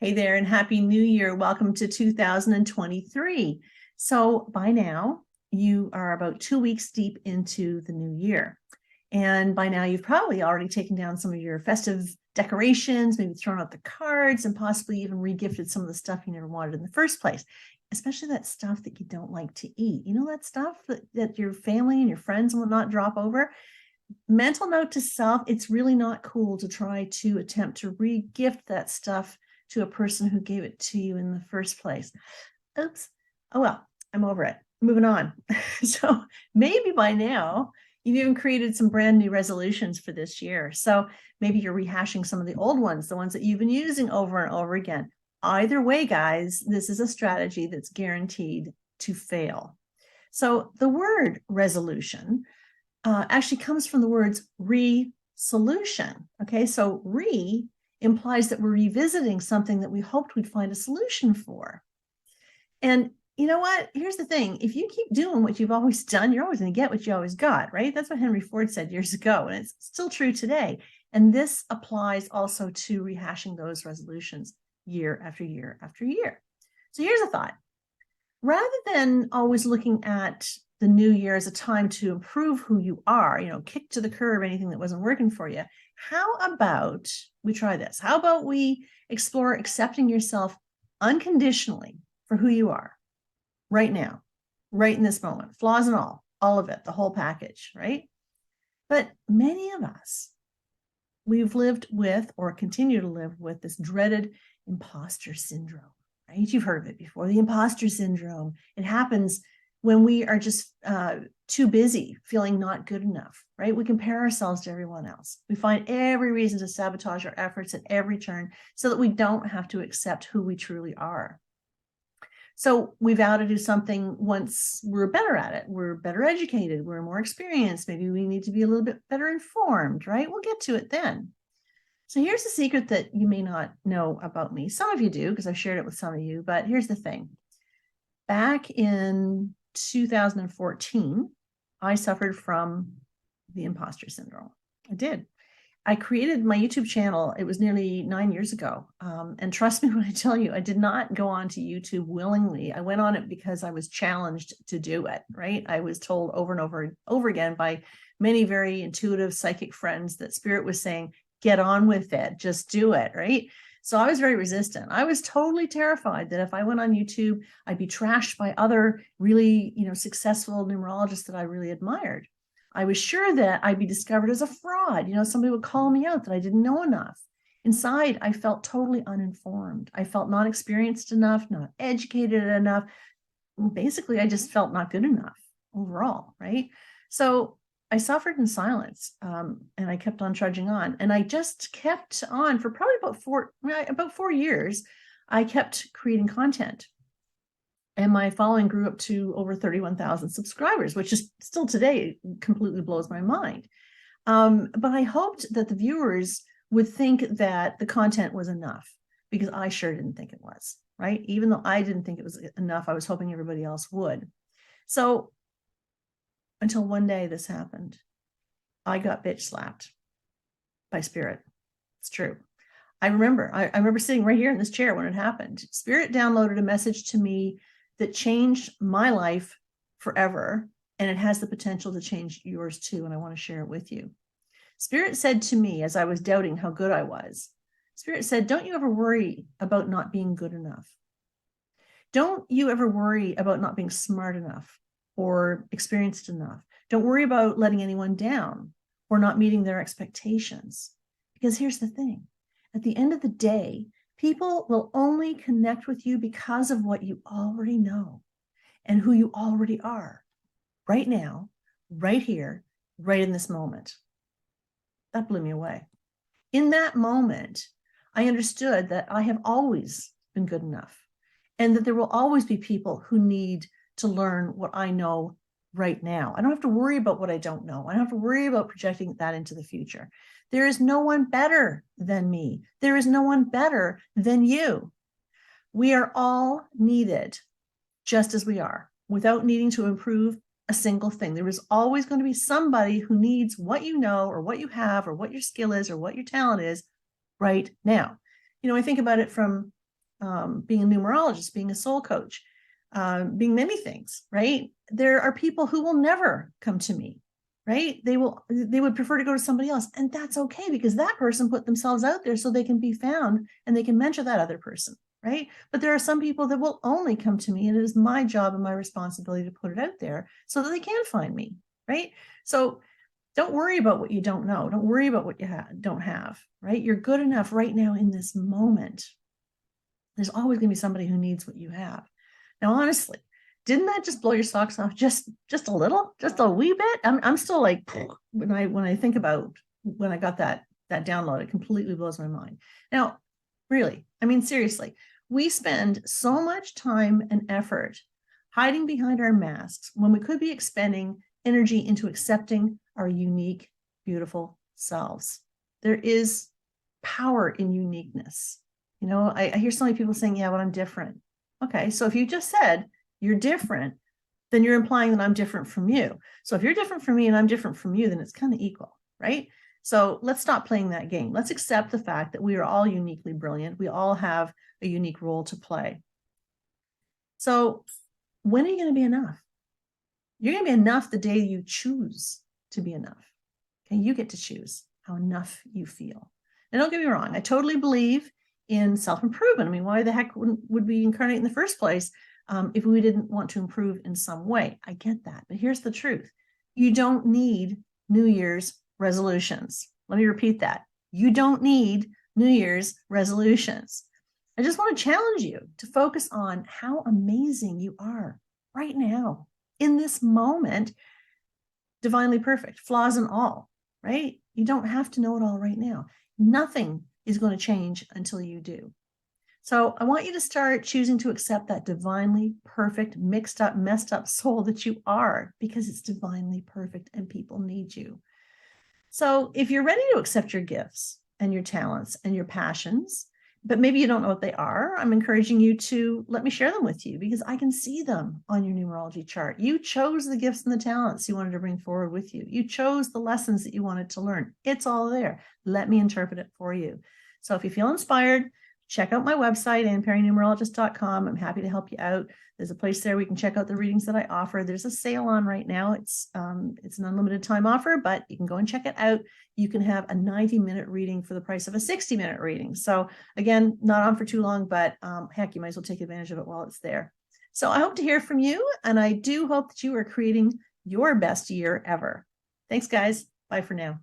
Hey there, and Happy New Year. Welcome to 2023. So by now, you are about 2 weeks deep into the new year. And by now, you've probably already taken down some of your festive decorations, maybe thrown out the cards, and possibly even regifted some of the stuff you never wanted in the first place, especially that stuff that you don't like to eat. You know, that stuff that your family and your friends will not drop over. Mental note to self, it's really not cool to try to attempt to re-gift that stuff to a person who gave it to you in the first place. Oops. Oh, well, I'm over it. Moving on. So maybe by now you've even created some brand new resolutions for this year. So maybe you're rehashing some of the old ones, the ones that you've been using over and over again. Either way, guys, this is a strategy that's guaranteed to fail. So the word resolution actually comes from the words re-solution. Okay, so implies that we're revisiting something that we hoped we'd find a solution for. And you know what? Here's the thing. If you keep doing what you've always done, you're always going to get what you always got, right? That's what Henry Ford said years ago, and it's still true today. And this applies also to rehashing those resolutions year after year after year. So here's a thought. Rather than always looking at the new year as a time to improve who you are, kick to the curb anything that wasn't working for you, how about we try this? How about we explore accepting yourself unconditionally for who you are right now, right in this moment, flaws and all of it, the whole package, right? But many of us, we've lived with or continue to live with this dreaded imposter syndrome, right? You've heard of it before, the imposter syndrome. It happens when we are just too busy feeling not good enough, right? We compare ourselves to everyone else. We find every reason to sabotage our efforts at every turn so that we don't have to accept who we truly are. So we vow to do something once we're better at it. We're better educated. We're more experienced. Maybe we need to be a little bit better informed, right? We'll get to it then. So here's the secret that you may not know about me. Some of you do, because I've shared it with some of you, but here's the thing. Back in 2014, I suffered from the imposter syndrome. I did. I created my YouTube channel. It was nearly 9 years ago. And trust me when I tell you, I did not go on to YouTube willingly. I went on it because I was challenged to do it, right? I was told over and over again by many very intuitive psychic friends that Spirit was saying, get on with it, just do it, right? So I was very resistant. I was totally terrified that if I went on YouTube, I'd be trashed by other really, successful numerologists that I really admired. I was sure that I'd be discovered as a fraud. Somebody would call me out that I didn't know enough. Inside, I felt totally uninformed. I felt not experienced enough, not educated enough. Basically, I just felt not good enough overall, right? So I suffered in silence, and I kept on trudging on. And I just kept on for probably about 4 years. I kept creating content. And my following grew up to over 31,000 subscribers, which is still today completely blows my mind. But I hoped that the viewers would think that the content was enough, because I sure didn't think it was, right? Even though I didn't think it was enough, I was hoping everybody else would. So until one day this happened. I got bitch slapped by Spirit. It's true. I remember sitting right here in this chair when it happened. Spirit downloaded a message to me that changed my life forever, and it has the potential to change yours too, and I want to share it with you. Spirit said to me as I was doubting how good I was, Spirit said, don't you ever worry about not being good enough. Don't you ever worry about not being smart enough or experienced enough. Don't worry about letting anyone down or not meeting their expectations. Because here's the thing. At the end of the day, people will only connect with you because of what you already know and who you already are right now, right here, right in this moment. That blew me away. In that moment, I understood that I have always been good enough and that there will always be people who need to learn what I know right now. I don't have to worry about what I don't know. I don't have to worry about projecting that into the future. There is no one better than me. There is no one better than you. We are all needed just as we are, without needing to improve a single thing. There is always going to be somebody who needs what you know or what you have or what your skill is or what your talent is right now. I think about it from being a numerologist, being a soul coach, being many things, right? There are people who will never come to me, right? They would prefer to go to somebody else. And that's okay, because that person put themselves out there so they can be found and they can mentor that other person, right? But there are some people that will only come to me, and it is my job and my responsibility to put it out there so that they can find me, right? So don't worry about what you don't know. Don't worry about what you don't have, right? You're good enough right now in this moment. There's always going to be somebody who needs what you have. Now, honestly, didn't that just blow your socks off just a little, just a wee bit? I'm still like, when I think about when I got that download, it completely blows my mind. Now, really, I mean, seriously, we spend so much time and effort hiding behind our masks when we could be expending energy into accepting our unique, beautiful selves. There is power in uniqueness. You know, I hear so many people saying, yeah, but I'm different. Okay, so if you just said you're different, then you're implying that I'm different from you. So if you're different from me and I'm different from you, then it's kind of equal, right? So let's stop playing that game. Let's accept the fact that we are all uniquely brilliant. We all have a unique role to play. So when are you going to be enough? You're going to be enough the day you choose to be enough. Okay, you get to choose how enough you feel. And don't get me wrong, I totally believe in self-improvement. I mean, why the heck would we incarnate in the first place if we didn't want to improve in some way? I get that. But here's the truth. You don't need New Year's resolutions. Let me repeat that. You don't need New Year's resolutions. I just want to challenge you to focus on how amazing you are right now, in this moment, divinely perfect, flaws and all, right? You don't have to know it all right now. Nothing is going to change until you do. So I want you to start choosing to accept that divinely perfect, mixed up, messed up soul that you are, because it's divinely perfect and people need you. So if you're ready to accept your gifts and your talents and your passions, but maybe you don't know what they are, I'm encouraging you to let me share them with you, because I can see them on your numerology chart. You chose the gifts and the talents you wanted to bring forward with you. You chose the lessons that you wanted to learn. It's all there. Let me interpret it for you. So if you feel inspired, check out my website, AnnPerryNumerologist.com. I'm happy to help you out. There's a place there where you can check out the readings that I offer. There's a sale on right now. It's an unlimited time offer, but you can go and check it out. You can have a 90-minute reading for the price of a 60-minute reading. So again, not on for too long, but heck, you might as well take advantage of it while it's there. So I hope to hear from you, and I do hope that you are creating your best year ever. Thanks, guys. Bye for now.